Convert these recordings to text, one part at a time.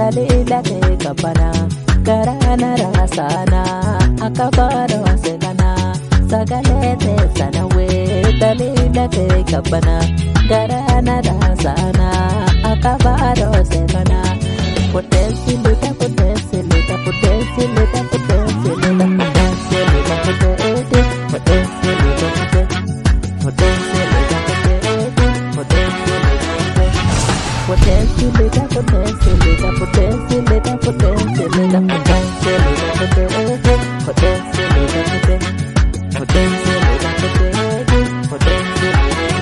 dalila ke kabana garana rasana akabaro selana Sagalee te sanawe dalila ke kabana garana rasana akabaro selana potensi luta potensi luta potensi luta potensi luta potensi luta potensi potensi luta potensi luta potensi luta potensi luta potensi luta potensi luta potensi luta potensi luta potensi luta potensi luta potensi luta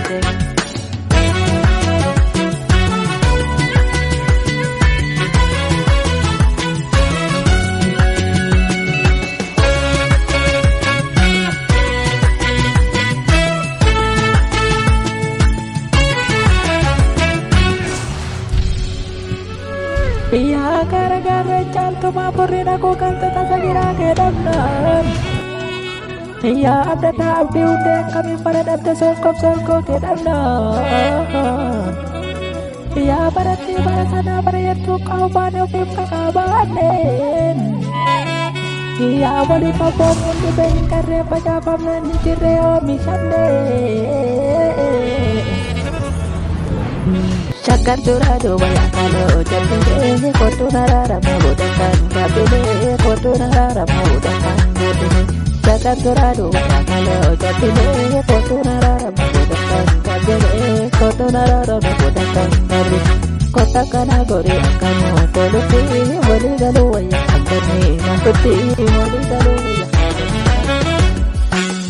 Ya gara-gara caltuma porina ko kanta tasagira ke damnan Ya abda abdi udah kami pada abda solkop ke damnan Ya barati barasana barayatu kau bana fim kakabanen Ya wali papom di bengkare baca pamnan cireo misande Shakar durado banyak kalau jadinya koto narara mau datang kabele koto narara mau datang kabele Shakar durado banyak kalau jadinya koto narara mau datang kabele koto narara mau datang kabele kota kana gori akano tolupi wali galu ya kantani nakuti wali galu ya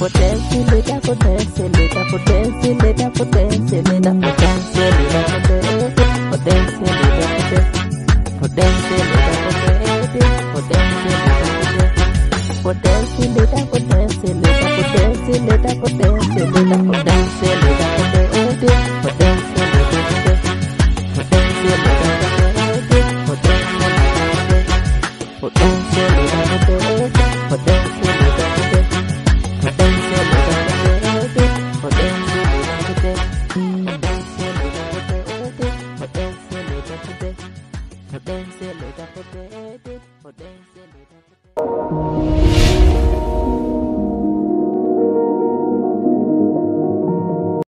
potensi leta potensi leta potensi leta potensi leta potensi leta potensi leta potensi leta potensi leta potensi leta potensi leta potensi leta potensi leta potensi